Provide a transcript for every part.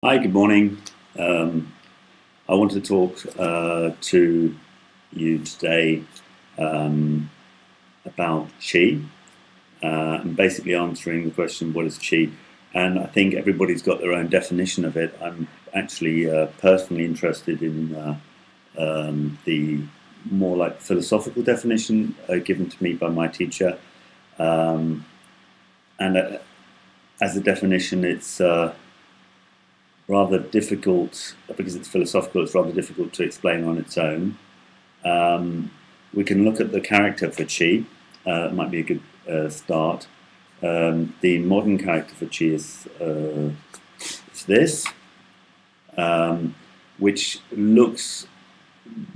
Hi, good morning. I want to talk to you today um, about Qi and basically answering the question, what is Qi? And I think everybody's got their own definition of it. I'm actually personally interested in the more like philosophical definition given to me by my teacher. Um, and as a definition, it's rather difficult because it's philosophical. It's rather difficult to explain on its own. Um, we can look at the character for Qi. It might be a good start. The modern character for Qi is this, which looks,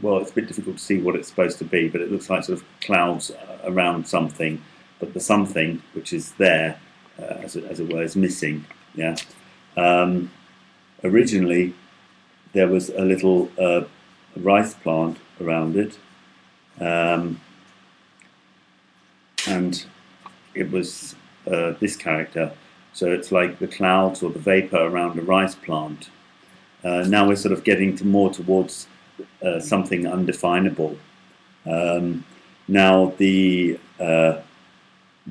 well, it's a bit difficult to see what it's supposed to be, but it looks like sort of clouds around something, but the something which is there, as it were, is missing. Yeah. Originally, there was a little rice plant around it, and it was this character. So it's like the clouds or the vapor around a rice plant. Now we're sort of getting to more towards something undefinable. Now the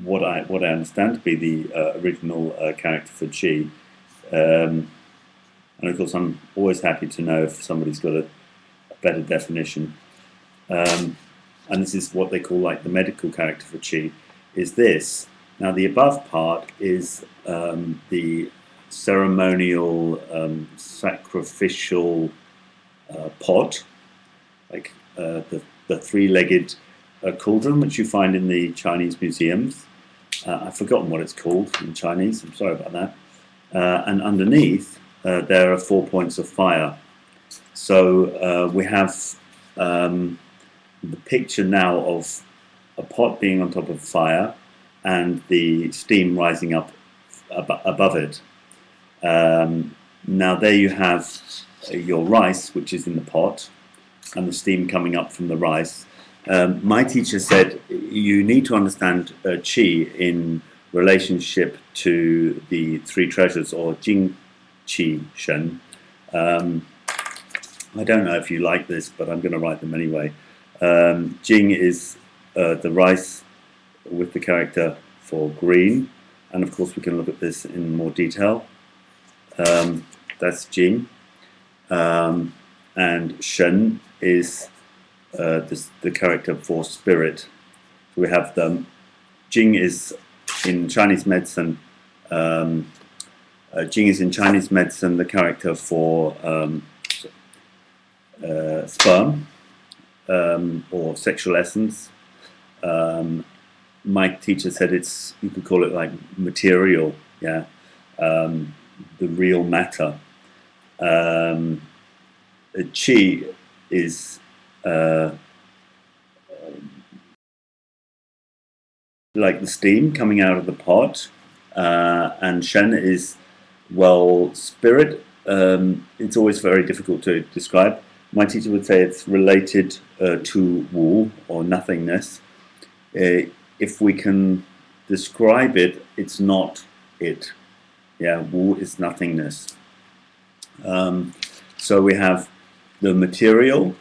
what I understand to be the original character for Qi. And of course, I'm always happy to know if somebody's got a better definition. And this is what they call like the medical character for Qi, is this. Now, the above part is the ceremonial, sacrificial pot, like the three-legged cauldron, which you find in the Chinese museums. I've forgotten what it's called in Chinese. I'm sorry about that. And underneath, there are 4 points of fire. So we have the picture now of a pot being on top of fire and the steam rising up above it. Now there you have your rice, which is in the pot, and the steam coming up from the rice. My teacher said you need to understand Qi in relationship to the three treasures, or Jing, Qi, Shen. I don't know if you like this, but I'm going to write them anyway. Jing is the rice with the character for green, and of course we can look at this in more detail. That's Jing, and Shen is the character for spirit. So we have the Jing is in Chinese medicine. Jing is in Chinese medicine the character for sperm or sexual essence. My teacher said you could call it like material, yeah, the real matter. Qi is like the steam coming out of the pot, and Shen is, well, spirit. It's always very difficult to describe. My teacher would say it's related to Wu, or nothingness. If we can describe it, it's not it. Yeah, Wu is nothingness. So we have the material.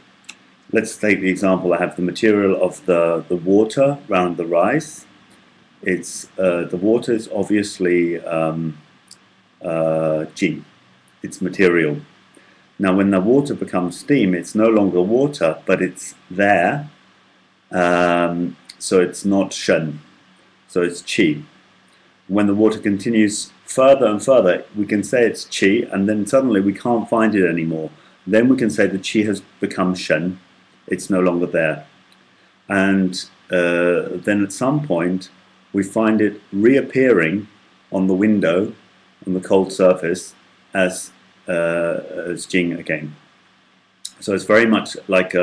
Let's take the example. I have the material of the water around the rice. It's the water is obviously Qi. It's material. Now, when the water becomes steam, it's no longer water, but it's there. So it's not Shen. So it's Qi. When the water continues further and further, we can say it's Qi, and then suddenly we can't find it anymore. Then we can say the Qi has become Shen. It's no longer there. And then at some point, we find it reappearing on the window, on the cold surface, as Jing again. So it's very much like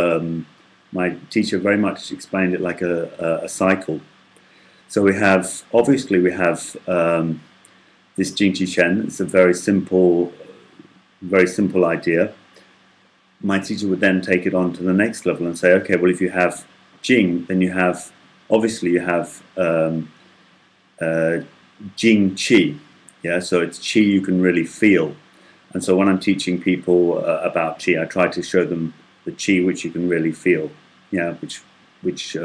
my teacher very much explained it like a cycle. So we have, obviously we have this Jing Qi Shen. It's a very simple idea. My teacher would then take it on to the next level and say, okay, well, if you have Jing, then you have, obviously you have Jing Qi. Yeah, so it's Qi you can really feel. And so when I'm teaching people about qi, I try to show them the qi which you can really feel, yeah, which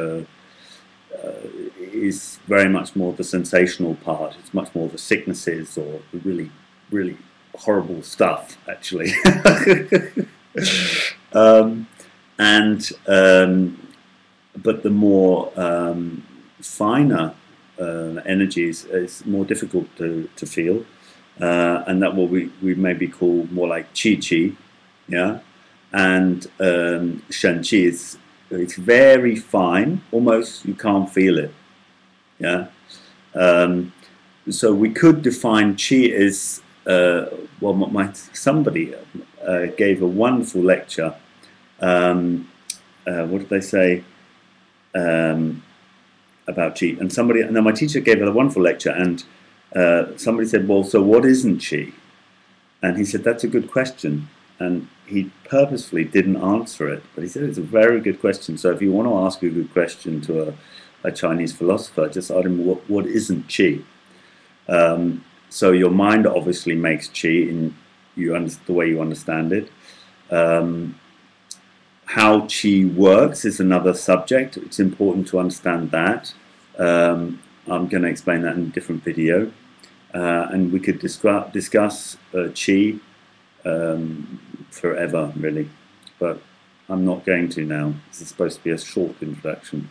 is very much more the sensational part. It's much more the sicknesses or the really, really horrible stuff, actually. um, and but the more finer energies is more difficult to feel, and that what we maybe call more like qi, yeah, and shen qi is it's very fine, almost you can't feel it, yeah. Um, so we could define qi as well. Somebody gave a wonderful lecture. What did they say? Um, about qi, and then my teacher gave a wonderful lecture, and somebody said, "Well, so what isn't qi?" And he said, "That's a good question," and he purposefully didn't answer it, but he said it's a very good question. So if you want to ask a good question to a Chinese philosopher, just ask him what isn't qi. So your mind obviously makes qi in the way you understand it. How qi works is another subject. It's important to understand that. I'm going to explain that in a different video. And we could discuss qi forever, really. But I'm not going to now. This is supposed to be a short introduction.